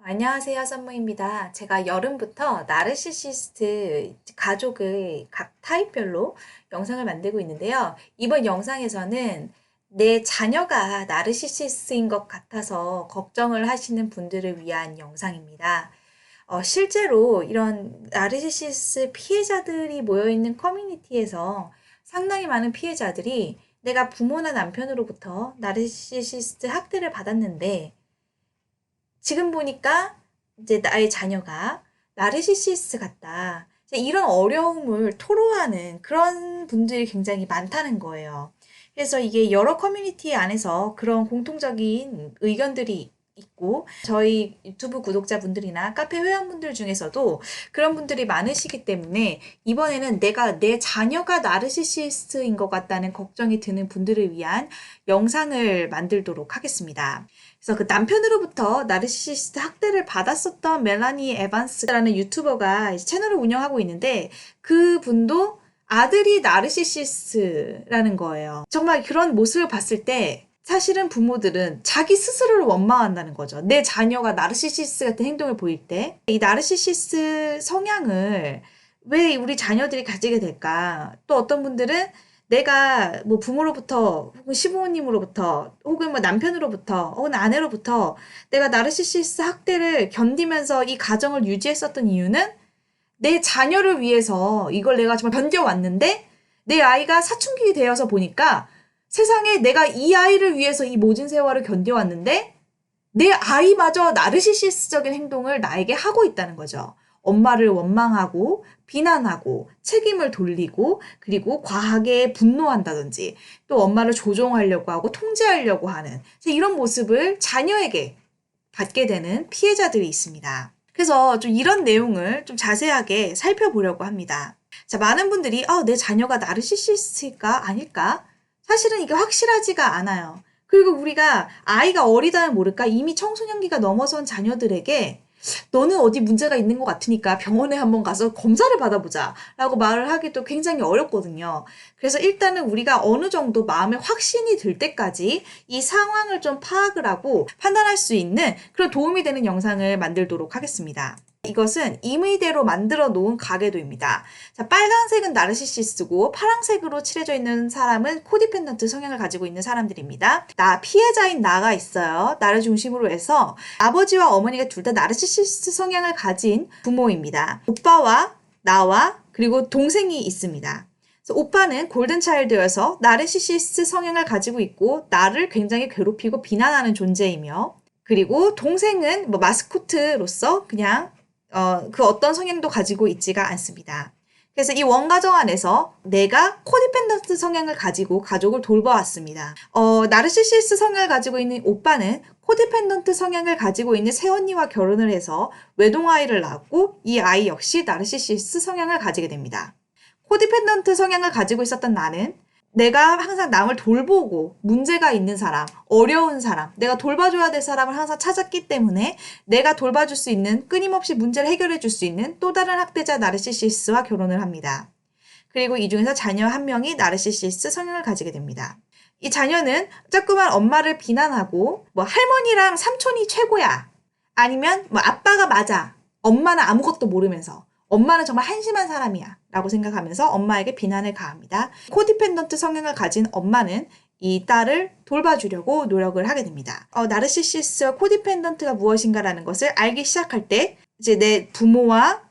안녕하세요, 선무입니다. 제가 여름부터 나르시시스트 가족의 각 타입별로 영상을 만들고 있는데요. 이번 영상에서는 내 자녀가 나르시시스트인 것 같아서 걱정을 하시는 분들을 위한 영상입니다. 실제로 이런 나르시시스트 피해자들이 모여있는 커뮤니티에서 상당히 많은 피해자들이 내가 부모나 남편으로부터 나르시시스트 학대를 받았는데 지금 보니까 이제 나의 자녀가 나르시시스트 같다. 이제 이런 어려움을 토로하는 그런 분들이 굉장히 많다는 거예요. 그래서 이게 여러 커뮤니티 안에서 그런 공통적인 의견들이 있고, 저희 유튜브 구독자분들이나 카페 회원분들 중에서도 그런 분들이 많으시기 때문에 이번에는 내 자녀가 나르시시스트인 것 같다는 걱정이 드는 분들을 위한 영상을 만들도록 하겠습니다. 그래서 그 남편으로부터 나르시시스트 학대를 받았었던 멜라니 에반스라는 유튜버가 채널을 운영하고 있는데 그분도 아들이 나르시시스트라는 거예요. 정말 그런 모습을 봤을 때 사실은 부모들은 자기 스스로를 원망한다는 거죠. 내 자녀가 나르시시스트 같은 행동을 보일 때 이 나르시시스트 성향을 왜 우리 자녀들이 가지게 될까? 또 어떤 분들은 내가 뭐 부모로부터 혹은 시부모님으로부터 혹은 뭐 남편으로부터 혹은 아내로부터 내가 나르시시스트 학대를 견디면서 이 가정을 유지했었던 이유는 내 자녀를 위해서 이걸 내가 정말 견뎌왔는데 내 아이가 사춘기 되어서 보니까 세상에 내가 이 아이를 위해서 이 모진 세월을 견뎌왔는데 내 아이마저 나르시시스적인 행동을 나에게 하고 있다는 거죠. 엄마를 원망하고 비난하고 책임을 돌리고 그리고 과하게 분노한다든지 또 엄마를 조종하려고 하고 통제하려고 하는 이런 모습을 자녀에게 받게 되는 피해자들이 있습니다. 그래서 좀 이런 내용을 좀 자세하게 살펴보려고 합니다. 자, 많은 분들이 내 자녀가 나르시시스트일까 아닐까? 사실은 이게 확실하지가 않아요. 그리고 우리가 아이가 어리다면 모를까 이미 청소년기가 넘어선 자녀들에게 너는 어디 문제가 있는 것 같으니까 병원에 한번 가서 검사를 받아보자 라고 말을 하기도 굉장히 어렵거든요. 그래서 일단은 우리가 어느 정도 마음에 확신이 들 때까지 이 상황을 좀 파악을 하고 판단할 수 있는 그런 도움이 되는 영상을 만들도록 하겠습니다. 이것은 임의대로 만들어 놓은 가계도입니다. 자, 빨간색은 나르시시스트고 파란색으로 칠해져 있는 사람은 코디펜던트 성향을 가지고 있는 사람들입니다. 피해자인 나가 있어요. 나를 중심으로 해서 아버지와 어머니가 둘 다 나르시시스트 성향을 가진 부모입니다. 오빠와 나와 그리고 동생이 있습니다. 그래서 오빠는 골든차일드여서 나르시시스트 성향을 가지고 있고 나를 굉장히 괴롭히고 비난하는 존재이며 그리고 동생은 뭐 마스코트로서 그냥 그 어떤 성향도 가지고 있지가 않습니다. 그래서 이 원가정 안에서 내가 코디펜던트 성향을 가지고 가족을 돌봐왔습니다. 나르시시스트 성향을 가지고 있는 오빠는 코디펜던트 성향을 가지고 있는 새언니와 결혼을 해서 외동아이를 낳았고 이 아이 역시 나르시시스트 성향을 가지게 됩니다. 코디펜던트 성향을 가지고 있었던 나는 내가 항상 남을 돌보고 문제가 있는 사람, 어려운 사람, 내가 돌봐줘야 될 사람을 항상 찾았기 때문에 내가 돌봐줄 수 있는 끊임없이 문제를 해결해 줄 수 있는 또 다른 학대자 나르시시스와 결혼을 합니다. 그리고 이 중에서 자녀 한 명이 나르시시스 성향을 가지게 됩니다. 이 자녀는 자꾸만 엄마를 비난하고 뭐 할머니랑 삼촌이 최고야. 아니면 뭐 아빠가 맞아. 엄마는 아무것도 모르면서. 엄마는 정말 한심한 사람이야 라고 생각하면서 엄마에게 비난을 가합니다. 코디펜던트 성향을 가진 엄마는 이 딸을 돌봐주려고 노력을 하게 됩니다. 나르시시스와 코디펜던트가 무엇인가라는 것을 알기 시작할 때 이제 내 부모와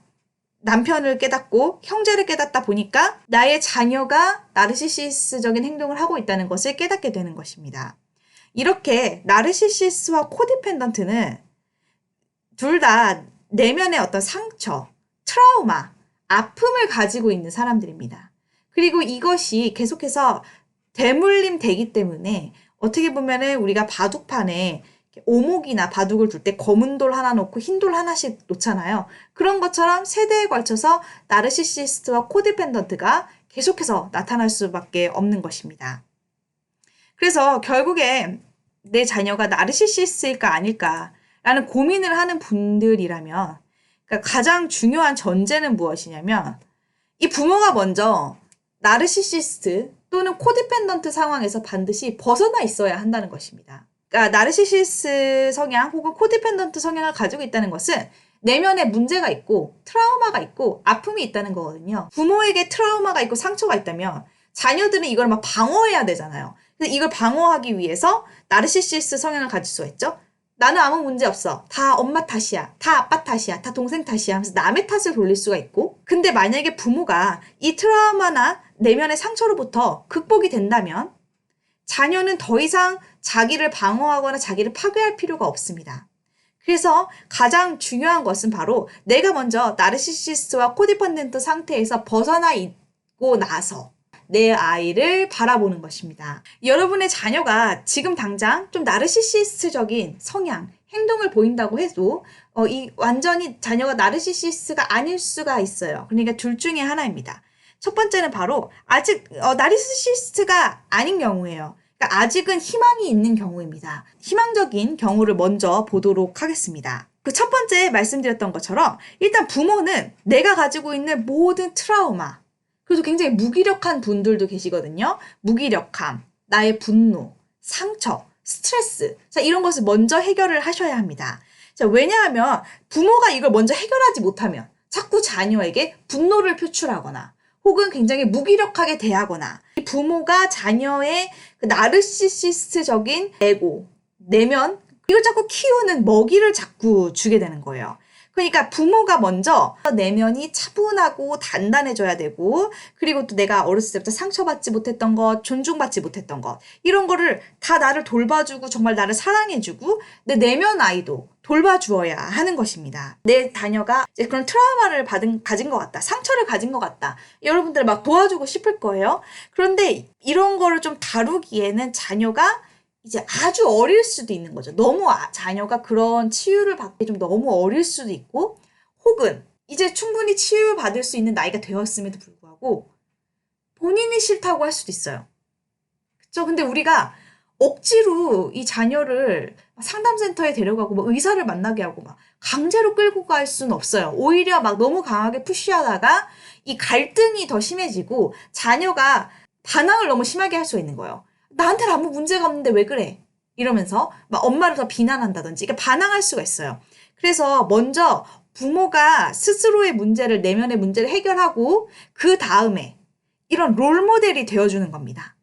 남편을 깨닫고 형제를 깨닫다 보니까 나의 자녀가 나르시시스적인 행동을 하고 있다는 것을 깨닫게 되는 것입니다. 이렇게 나르시시스와 코디펜던트는 둘 다 내면의 어떤 상처, 트라우마, 아픔을 가지고 있는 사람들입니다. 그리고 이것이 계속해서 대물림 되기 때문에 어떻게 보면은 우리가 바둑판에 오목이나 바둑을 둘 때 검은 돌 하나 놓고 흰 돌 하나씩 놓잖아요. 그런 것처럼 세대에 걸쳐서 나르시시스트와 코디펜던트가 계속해서 나타날 수밖에 없는 것입니다. 그래서 결국에 내 자녀가 나르시시스트일까 아닐까라는 고민을 하는 분들이라면 그러니까 가장 중요한 전제는 무엇이냐면 이 부모가 먼저 나르시시스트 또는 코디펜던트 상황에서 반드시 벗어나 있어야 한다는 것입니다. 그러니까 나르시시스트 성향 혹은 코디펜던트 성향을 가지고 있다는 것은 내면에 문제가 있고 트라우마가 있고 아픔이 있다는 거거든요. 부모에게 트라우마가 있고 상처가 있다면 자녀들은 이걸 막 방어해야 되잖아요. 근데 이걸 방어하기 위해서 나르시시스트 성향을 가질 수가 있죠. 나는 아무 문제 없어. 다 엄마 탓이야. 다 아빠 탓이야. 다 동생 탓이야 하면서 남의 탓을 돌릴 수가 있고, 근데 만약에 부모가 이 트라우마나 내면의 상처로부터 극복이 된다면 자녀는 더 이상 자기를 방어하거나 자기를 파괴할 필요가 없습니다. 그래서 가장 중요한 것은 바로 내가 먼저 나르시시스트와 코디펜던트 상태에서 벗어나 있고 나서 내 아이를 바라보는 것입니다. 여러분의 자녀가 지금 당장 좀 나르시시스트적인 성향, 행동을 보인다고 해도 이 완전히 자녀가 나르시시스트가 아닐 수가 있어요. 그러니까 둘 중에 하나입니다. 첫 번째는 바로 아직 나르시시스트가 아닌 경우예요. 그러니까 아직은 희망이 있는 경우입니다. 희망적인 경우를 먼저 보도록 하겠습니다. 그 첫 번째 말씀드렸던 것처럼 일단 부모는 내가 가지고 있는 모든 트라우마, 그래서 굉장히 무기력한 분들도 계시거든요. 무기력함, 나의 분노, 상처, 스트레스, 자, 이런 것을 먼저 해결을 하셔야 합니다. 자, 왜냐하면 부모가 이걸 먼저 해결하지 못하면 자꾸 자녀에게 분노를 표출하거나 혹은 굉장히 무기력하게 대하거나 이 부모가 자녀의 그 나르시시스트적인 에고, 내면 이걸 자꾸 키우는 먹이를 자꾸 주게 되는 거예요. 그러니까 부모가 먼저 내면이 차분하고 단단해져야 되고, 그리고 또 내가 어렸을 때부터 상처받지 못했던 것, 존중받지 못했던 것, 이런 거를 다 나를 돌봐주고 정말 나를 사랑해주고 내 내면 아이도 돌봐주어야 하는 것입니다. 내 자녀가 이제 그런 트라우마를 가진 것 같다, 상처를 가진 것 같다, 여러분들 막 도와주고 싶을 거예요. 그런데 이런 거를 좀 다루기에는 자녀가 이제 아주 어릴 수도 있는 거죠. 너무 자녀가 그런 치유를 받기 좀 너무 어릴 수도 있고, 혹은 이제 충분히 치유받을 수 있는 나이가 되었음에도 불구하고 본인이 싫다고 할 수도 있어요. 그쵸? 근데 우리가 억지로 이 자녀를 상담센터에 데려가고 막 의사를 만나게 하고 막 강제로 끌고 갈 수는 없어요. 오히려 막 너무 강하게 푸시하다가 이 갈등이 더 심해지고 자녀가 반항을 너무 심하게 할 수가 있는 거예요. 나한테는 아무 문제가 없는데 왜 그래? 이러면서 막 엄마를 더 비난한다든지 이게 반항할 수가 있어요. 그래서 먼저 부모가 스스로의 문제를, 내면의 문제를 해결하고 그 다음에 이런 롤모델이 되어주는 겁니다.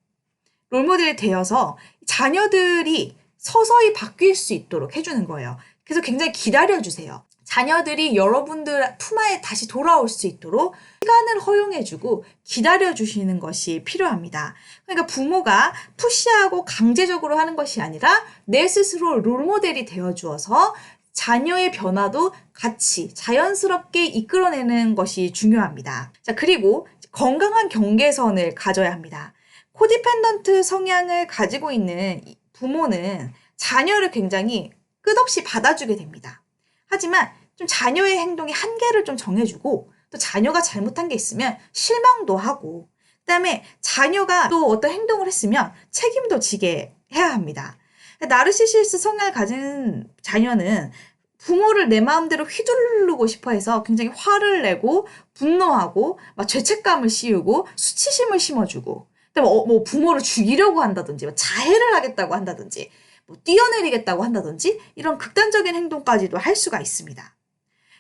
롤모델이 되어서 자녀들이 서서히 바뀔 수 있도록 해주는 거예요. 그래서 굉장히 기다려주세요. 자녀들이 여러분들 품안에 다시 돌아올 수 있도록 시간을 허용해주고 기다려주시는 것이 필요합니다. 그러니까 부모가 푸시하고 강제적으로 하는 것이 아니라 내 스스로 롤모델이 되어주어서 자녀의 변화도 같이 자연스럽게 이끌어내는 것이 중요합니다. 자, 그리고 건강한 경계선을 가져야 합니다. 코디펜던트 성향을 가지고 있는 부모는 자녀를 굉장히 끝없이 받아주게 됩니다. 하지만 좀 자녀의 행동의 한계를 좀 정해주고, 또 자녀가 잘못한 게 있으면 실망도 하고, 그다음에 자녀가 또 어떤 행동을 했으면 책임도 지게 해야 합니다. 나르시시스트 성향을 가진 자녀는 부모를 내 마음대로 휘두르고 싶어 해서 굉장히 화를 내고 분노하고 막 죄책감을 씌우고 수치심을 심어주고, 그다음에 뭐 부모를 죽이려고 한다든지 자해를 하겠다고 한다든지 뭐 뛰어내리겠다고 한다든지 이런 극단적인 행동까지도 할 수가 있습니다.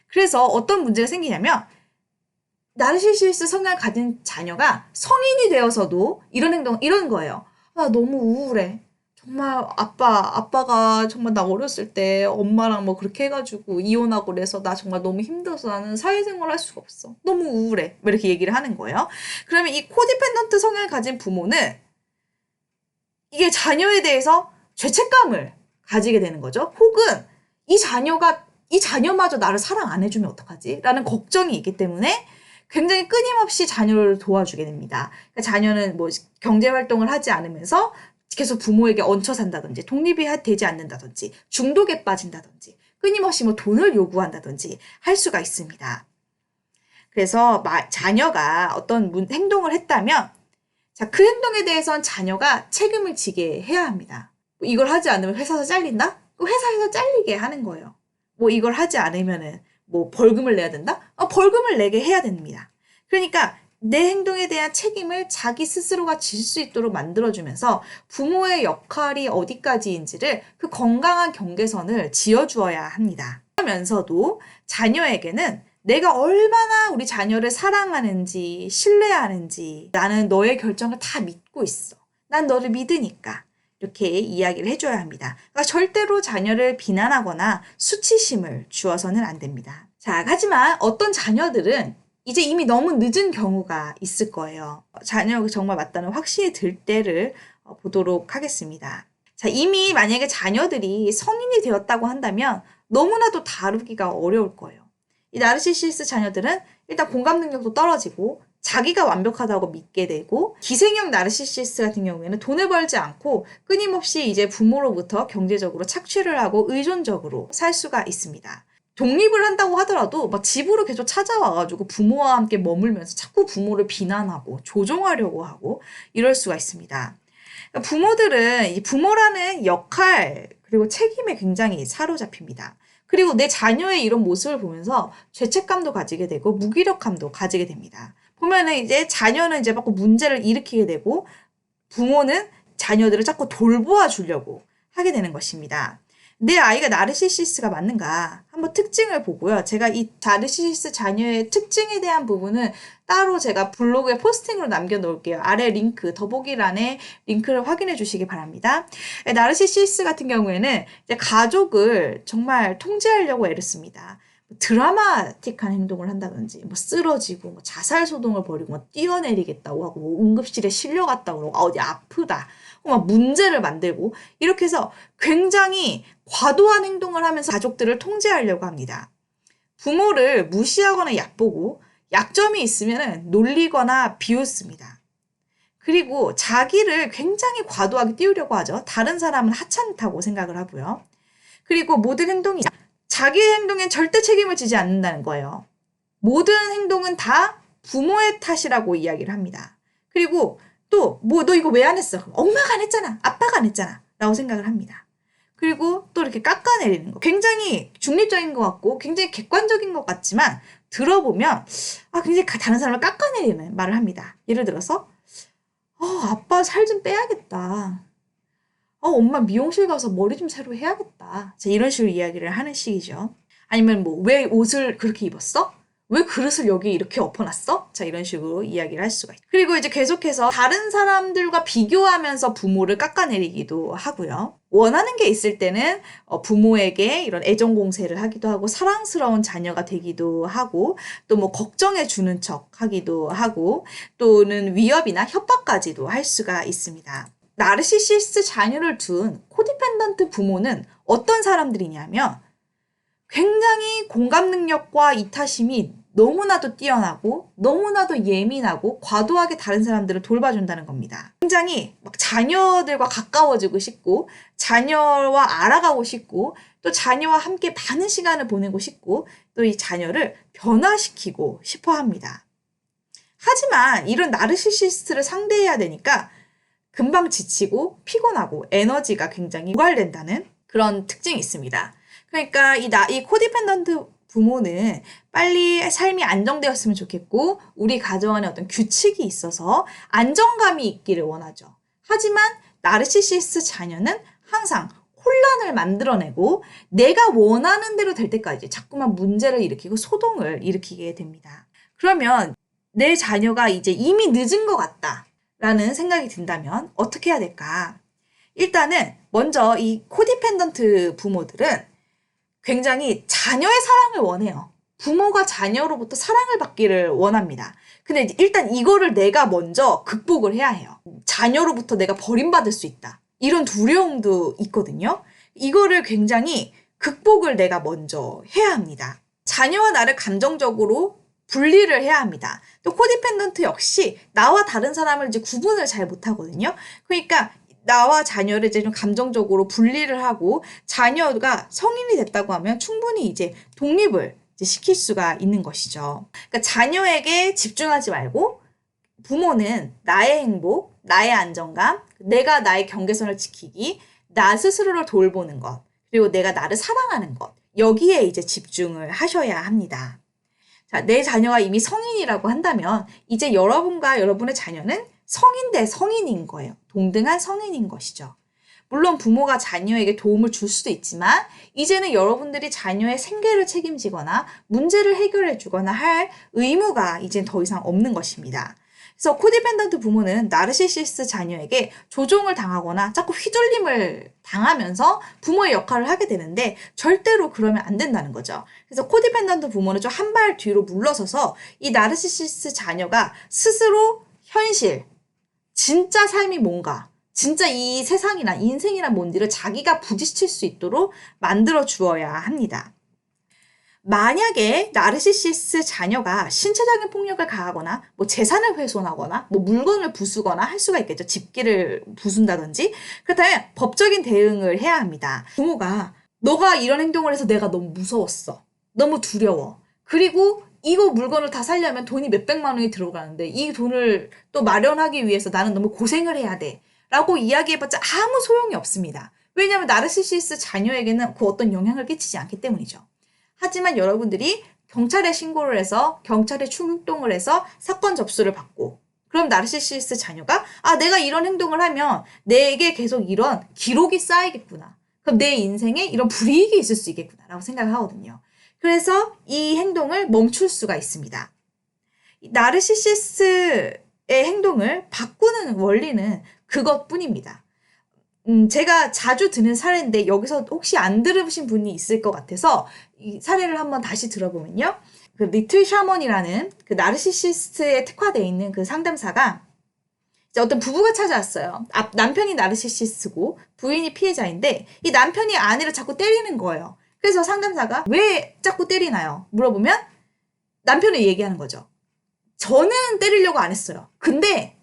그래서 어떤 문제가 생기냐면 나르시시스트 성향을 가진 자녀가 성인이 되어서도 이런 거예요. 아, 너무 우울해. 정말 아빠가 정말 나 어렸을 때 엄마랑 뭐 그렇게 해가지고 이혼하고 그래서 나 정말 너무 힘들어서 나는 사회생활 할 수가 없어. 너무 우울해. 뭐 이렇게 얘기를 하는 거예요. 그러면 이 코디펜던트 성향을 가진 부모는 이게 자녀에 대해서 죄책감을 가지게 되는 거죠. 혹은 이 자녀마저 나를 사랑 안 해주면 어떡하지? 라는 걱정이 있기 때문에 굉장히 끊임없이 자녀를 도와주게 됩니다. 그러니까 자녀는 뭐 경제활동을 하지 않으면서 계속 부모에게 얹혀 산다든지, 독립이 되지 않는다든지, 중독에 빠진다든지, 끊임없이 뭐 돈을 요구한다든지 할 수가 있습니다. 그래서 자녀가 어떤 행동을 했다면, 자, 그 행동에 대해서는 자녀가 책임을 지게 해야 합니다. 뭐 이걸 하지 않으면 회사에서 잘린다? 그 회사에서 잘리게 하는 거예요. 뭐 이걸 하지 않으면은 뭐 벌금을 내야 된다? 벌금을 내게 해야 됩니다. 그러니까 내 행동에 대한 책임을 자기 스스로가 질 수 있도록 만들어주면서 부모의 역할이 어디까지인지를 그 건강한 경계선을 지어주어야 합니다. 그러면서도 자녀에게는 내가 얼마나 우리 자녀를 사랑하는지, 신뢰하는지, 나는 너의 결정을 다 믿고 있어. 난 너를 믿으니까. 이렇게 이야기를 해줘야 합니다. 그러니까 절대로 자녀를 비난하거나 수치심을 주어서는 안 됩니다. 자, 하지만 어떤 자녀들은 이제 이미 너무 늦은 경우가 있을 거예요. 자녀가 정말 맞다는 확신이 들 때를 보도록 하겠습니다. 자, 이미 만약에 자녀들이 성인이 되었다고 한다면 너무나도 다루기가 어려울 거예요. 이 나르시시스트 자녀들은 일단 공감 능력도 떨어지고 자기가 완벽하다고 믿게 되고, 기생형 나르시시스트 같은 경우에는 돈을 벌지 않고 끊임없이 이제 부모로부터 경제적으로 착취를 하고 의존적으로 살 수가 있습니다. 독립을 한다고 하더라도 막 집으로 계속 찾아와가지고 부모와 함께 머물면서 자꾸 부모를 비난하고 조종하려고 하고 이럴 수가 있습니다. 그러니까 부모들은 이 부모라는 역할 그리고 책임에 굉장히 사로잡힙니다. 그리고 내 자녀의 이런 모습을 보면서 죄책감도 가지게 되고 무기력함도 가지게 됩니다. 보면은 이제 자녀는 이제 자꾸 문제를 일으키게 되고 부모는 자녀들을 자꾸 돌보아 주려고 하게 되는 것입니다. 내 아이가 나르시시스트가 맞는가 한번 특징을 보고요. 제가 이 나르시시스트 자녀의 특징에 대한 부분은 따로 제가 블로그에 포스팅으로 남겨놓을게요. 아래 링크, 더보기란에 링크를 확인해 주시기 바랍니다. 나르시시스트 같은 경우에는 이제 가족을 정말 통제하려고 애를 씁니다. 드라마틱한 행동을 한다든지, 뭐 쓰러지고, 뭐 자살 소동을 벌이고, 뭐 뛰어내리겠다고 하고, 뭐 응급실에 실려갔다고 그러고, 어디 아프다. 막 문제를 만들고, 이렇게 해서 굉장히 과도한 행동을 하면서 가족들을 통제하려고 합니다. 부모를 무시하거나 얕보고, 약점이 있으면 놀리거나 비웃습니다. 그리고 자기를 굉장히 과도하게 띄우려고 하죠. 다른 사람은 하찮다고 생각을 하고요. 그리고 모든 행동이 자기의 행동엔 절대 책임을 지지 않는다는 거예요. 모든 행동은 다 부모의 탓이라고 이야기를 합니다. 그리고 또 뭐 너 이거 왜 안 했어? 엄마가 안 했잖아. 아빠가 안 했잖아. 라고 생각을 합니다. 그리고 또 이렇게 깎아내리는 거. 굉장히 중립적인 것 같고 굉장히 객관적인 것 같지만 들어보면 굉장히 다른 사람을 깎아내리는 말을 합니다. 예를 들어서 아빠 살 좀 빼야겠다. 엄마 미용실 가서 머리 좀 새로 해야겠다. 자, 이런 식으로 이야기를 하는 식이죠. 아니면 뭐, 왜 옷을 그렇게 입었어? 왜 그릇을 여기 이렇게 엎어놨어? 자, 이런 식으로 이야기를 할 수가 있죠. 그리고 이제 계속해서 다른 사람들과 비교하면서 부모를 깎아내리기도 하고요. 원하는 게 있을 때는 부모에게 이런 애정 공세를 하기도 하고 사랑스러운 자녀가 되기도 하고 또 뭐 걱정해 주는 척 하기도 하고 또는 위협이나 협박까지도 할 수가 있습니다. 나르시시스트 자녀를 둔 코디펜던트 부모는 어떤 사람들이냐면 굉장히 공감 능력과 이타심이 너무나도 뛰어나고 너무나도 예민하고 과도하게 다른 사람들을 돌봐준다는 겁니다. 굉장히 막 자녀들과 가까워지고 싶고 자녀와 알아가고 싶고 또 자녀와 함께 많은 시간을 보내고 싶고 또 이 자녀를 변화시키고 싶어 합니다. 하지만 이런 나르시시스트를 상대해야 되니까 금방 지치고 피곤하고 에너지가 굉장히 고갈된다는 그런 특징이 있습니다. 그러니까 이 코디펜던트 부모는 빨리 삶이 안정되었으면 좋겠고 우리 가정 안에 어떤 규칙이 있어서 안정감이 있기를 원하죠. 하지만 나르시시스트 자녀는 항상 혼란을 만들어내고 내가 원하는 대로 될 때까지 자꾸만 문제를 일으키고 소동을 일으키게 됩니다. 그러면 내 자녀가 이제 이미 늦은 것 같다 라는 생각이 든다면 어떻게 해야 될까? 일단은 먼저 이 코디펜던트 부모들은 굉장히 자녀의 사랑을 원해요. 부모가 자녀로부터 사랑을 받기를 원합니다. 근데 일단 이거를 내가 먼저 극복을 해야 해요. 자녀로부터 내가 버림받을 수 있다. 이런 두려움도 있거든요. 이거를 굉장히 극복을 내가 먼저 해야 합니다. 자녀와 나를 감정적으로 분리를 해야 합니다. 또 코디펜던트 역시 나와 다른 사람을 이제 구분을 잘 못하거든요. 그러니까 나와 자녀를 이제 좀 감정적으로 분리를 하고 자녀가 성인이 됐다고 하면 충분히 이제 독립을 이제 시킬 수가 있는 것이죠. 그러니까 자녀에게 집중하지 말고 부모는 나의 행복, 나의 안정감, 내가 나의 경계선을 지키기, 나 스스로를 돌보는 것, 그리고 내가 나를 사랑하는 것, 여기에 이제 집중을 하셔야 합니다. 자, 내 자녀가 이미 성인이라고 한다면 이제 여러분과 여러분의 자녀는 성인 대 성인인 거예요. 동등한 성인인 것이죠. 물론 부모가 자녀에게 도움을 줄 수도 있지만 이제는 여러분들이 자녀의 생계를 책임지거나 문제를 해결해 주거나 할 의무가 이젠 더 이상 없는 것입니다. 그래서 코디펜던트 부모는 나르시시스트 자녀에게 조종을 당하거나 자꾸 휘둘림을 당하면서 부모의 역할을 하게 되는데 절대로 그러면 안 된다는 거죠. 그래서 코디펜던트 부모는 좀 한 발 뒤로 물러서서 이 나르시시스트 자녀가 스스로 현실, 진짜 삶이 뭔가, 진짜 이 세상이나 인생이란 뭔지를 자기가 부딪힐 수 있도록 만들어 주어야 합니다. 만약에 나르시시스트 자녀가 신체적인 폭력을 가하거나 뭐 재산을 훼손하거나 뭐 물건을 부수거나 할 수가 있겠죠. 집기를 부순다든지. 그렇다면 법적인 대응을 해야 합니다. 부모가 너가 이런 행동을 해서 내가 너무 무서웠어. 너무 두려워. 그리고 이거 물건을 다 살려면 돈이 몇백만 원이 들어가는데 이 돈을 또 마련하기 위해서 나는 너무 고생을 해야 돼. 라고 이야기해봤자 아무 소용이 없습니다. 왜냐하면 나르시시스트 자녀에게는 그 어떤 영향을 끼치지 않기 때문이죠. 하지만 여러분들이 경찰에 신고를 해서 경찰에 출동을 해서 사건 접수를 받고 그럼 나르시시스트 자녀가 내가 이런 행동을 하면 내게 계속 이런 기록이 쌓이겠구나. 그럼 내 인생에 이런 불이익이 있을 수 있겠구나 라고 생각을 하거든요. 그래서 이 행동을 멈출 수가 있습니다. 나르시시스트의 행동을 바꾸는 원리는 그것뿐입니다. 제가 자주 드는 사례인데 여기서 혹시 안 들으신 분이 있을 것 같아서 이 사례를 한번 다시 들어보면요. 그 리틀 샤먼이라는 그 나르시시스트에 특화되어 있는 그 상담사가 이제 어떤 부부가 찾아왔어요. 남편이 나르시시스트고 부인이 피해자인데 이 남편이 아내를 자꾸 때리는 거예요. 그래서 상담사가 왜 자꾸 때리나요? 물어보면 남편이 얘기하는 거죠. 저는 때리려고 안 했어요. 근데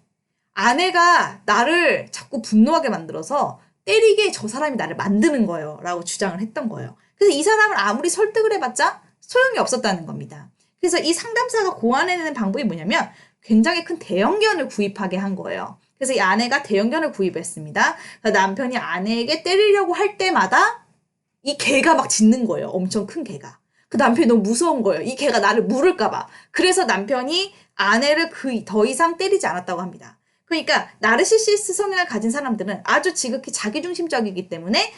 아내가 나를 자꾸 분노하게 만들어서 때리게 저 사람이 나를 만드는 거예요. 라고 주장을 했던 거예요. 그래서 이 사람을 아무리 설득을 해봤자 소용이 없었다는 겁니다. 그래서 이 상담사가 고안해내는 방법이 뭐냐면 굉장히 큰 대형견을 구입하게 한 거예요. 그래서 이 아내가 대형견을 구입했습니다. 남편이 아내에게 때리려고 할 때마다 이 개가 막 짖는 거예요. 엄청 큰 개가. 그 남편이 너무 무서운 거예요. 이 개가 나를 물을까봐. 그래서 남편이 아내를 더 이상 때리지 않았다고 합니다. 그러니까 나르시시스트 성향을 가진 사람들은 아주 지극히 자기중심적이기 때문에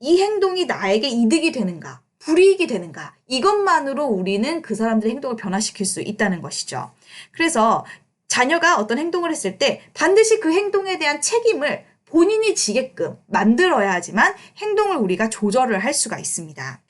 이 행동이 나에게 이득이 되는가, 불이익이 되는가 이것만으로 우리는 그 사람들의 행동을 변화시킬 수 있다는 것이죠. 그래서 자녀가 어떤 행동을 했을 때 반드시 그 행동에 대한 책임을 본인이 지게끔 만들어야 하지만 행동을 우리가 조절을 할 수가 있습니다.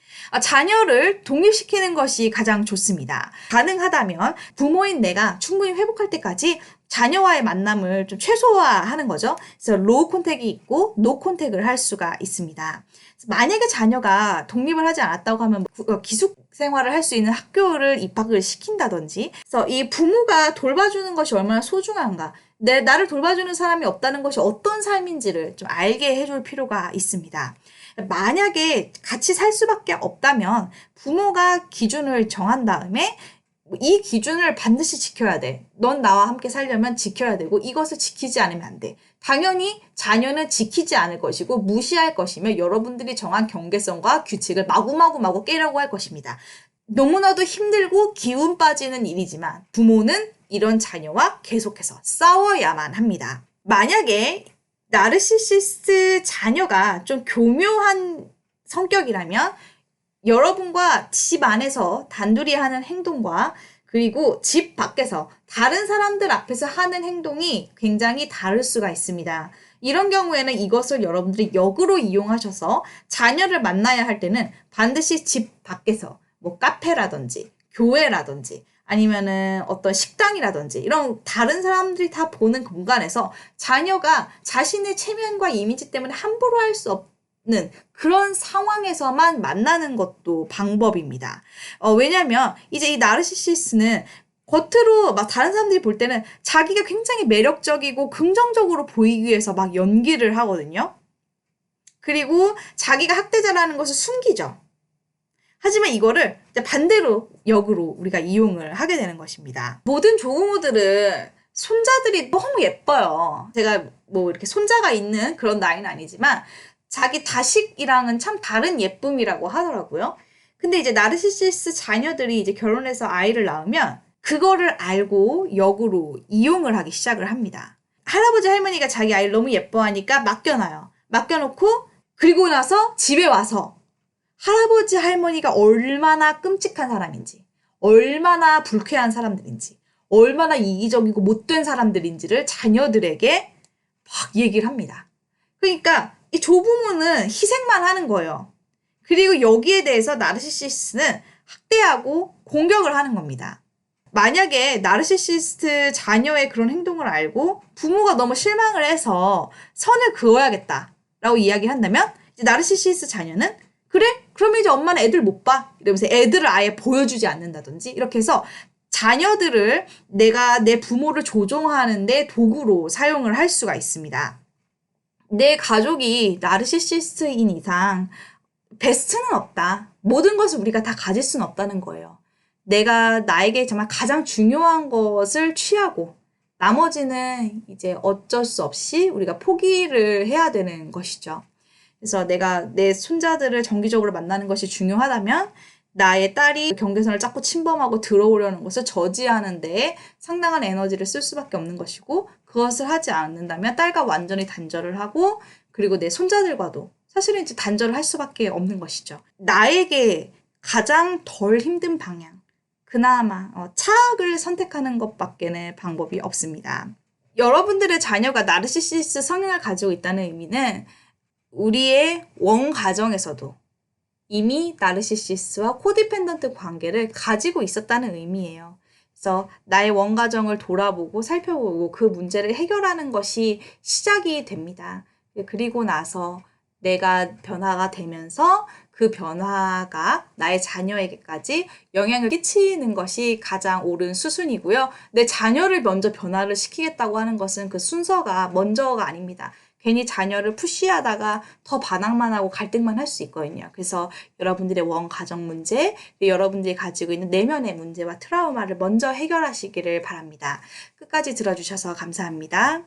자녀를 독립시키는 것이 가장 좋습니다. 가능하다면 부모인 내가 충분히 회복할 때까지 자녀와의 만남을 좀 최소화하는 거죠. 그래서 로우 콘택이 있고 노 콘택을 할 수가 있습니다. 만약에 자녀가 독립을 하지 않았다고 하면 기숙 생활을 할 수 있는 학교를 입학을 시킨다든지 그래서 이 부모가 돌봐주는 것이 얼마나 소중한가 나를 돌봐주는 사람이 없다는 것이 어떤 삶인지를 좀 알게 해줄 필요가 있습니다. 만약에 같이 살 수밖에 없다면 부모가 기준을 정한 다음에 이 기준을 반드시 지켜야 돼. 넌 나와 함께 살려면 지켜야 되고 이것을 지키지 않으면 안 돼. 당연히 자녀는 지키지 않을 것이고 무시할 것이며 여러분들이 정한 경계선과 규칙을 마구마구 깨려고 할 것입니다. 너무나도 힘들고 기운 빠지는 일이지만 부모는 이런 자녀와 계속해서 싸워야만 합니다. 만약에 나르시시스트 자녀가 좀 교묘한 성격이라면 여러분과 집 안에서 단둘이 하는 행동과 그리고 집 밖에서 다른 사람들 앞에서 하는 행동이 굉장히 다를 수가 있습니다. 이런 경우에는 이것을 여러분들이 역으로 이용하셔서 자녀를 만나야 할 때는 반드시 집 밖에서 뭐 카페라든지 교회라든지 아니면은 어떤 식당이라든지 이런 다른 사람들이 다 보는 공간에서 자녀가 자신의 체면과 이미지 때문에 함부로 할 수 없는 그런 상황에서만 만나는 것도 방법입니다. 왜냐면 이제 이 나르시시스는 겉으로 막 다른 사람들이 볼 때는 자기가 굉장히 매력적이고 긍정적으로 보이기 위해서 막 연기를 하거든요. 그리고 자기가 학대자라는 것을 숨기죠. 하지만 이거를 반대로 역으로 우리가 이용을 하게 되는 것입니다. 모든 조부모들은 손자들이 너무 예뻐요. 제가 뭐 이렇게 손자가 있는 그런 나이는 아니지만 자기 자식이랑은 참 다른 예쁨이라고 하더라고요. 근데 이제 나르시시스트 자녀들이 이제 결혼해서 아이를 낳으면 그거를 알고 역으로 이용을 하기 시작을 합니다. 할아버지 할머니가 자기 아이를 너무 예뻐하니까 맡겨놔요. 맡겨놓고 그리고 나서 집에 와서 할아버지 할머니가 얼마나 끔찍한 사람인지, 얼마나 불쾌한 사람들인지, 얼마나 이기적이고 못된 사람들인지를 자녀들에게 막 얘기를 합니다. 그러니까 이 조부모는 희생만 하는 거예요. 그리고 여기에 대해서 나르시시스트는 학대하고 공격을 하는 겁니다. 만약에 나르시시스트 자녀의 그런 행동을 알고 부모가 너무 실망을 해서 선을 그어야겠다라고 이야기한다면 이제 나르시시스트 자녀는 그래? 그럼 이제 엄마는 애들 못 봐. 이러면서 애들을 아예 보여주지 않는다든지 이렇게 해서 자녀들을 내가 내 부모를 조종하는데 도구로 사용을 할 수가 있습니다. 내 가족이 나르시시스트인 이상 베스트는 없다. 모든 것을 우리가 다 가질 수는 없다는 거예요. 내가 나에게 정말 가장 중요한 것을 취하고 나머지는 이제 어쩔 수 없이 우리가 포기를 해야 되는 것이죠. 그래서 내가 내 손자들을 정기적으로 만나는 것이 중요하다면 나의 딸이 경계선을 자꾸 침범하고 들어오려는 것을 저지하는 데에 상당한 에너지를 쓸 수밖에 없는 것이고 그것을 하지 않는다면 딸과 완전히 단절을 하고 그리고 내 손자들과도 사실은 이제 단절을 할 수밖에 없는 것이죠. 나에게 가장 덜 힘든 방향, 그나마 차악을 선택하는 것밖에는 방법이 없습니다. 여러분들의 자녀가 나르시시스트 성향을 가지고 있다는 의미는 우리의 원가정에서도 이미 나르시시스트와 코디펜던트 관계를 가지고 있었다는 의미예요. 그래서 나의 원가정을 돌아보고 살펴보고 그 문제를 해결하는 것이 시작이 됩니다. 그리고 나서 내가 변화가 되면서 그 변화가 나의 자녀에게까지 영향을 끼치는 것이 가장 옳은 수순이고요. 내 자녀를 먼저 변화를 시키겠다고 하는 것은 그 순서가 먼저가 아닙니다. 괜히 자녀를 푸시하다가 더 반항만 하고 갈등만 할 수 있거든요. 그래서 여러분들의 원가정 문제, 여러분들이 가지고 있는 내면의 문제와 트라우마를 먼저 해결하시기를 바랍니다. 끝까지 들어주셔서 감사합니다.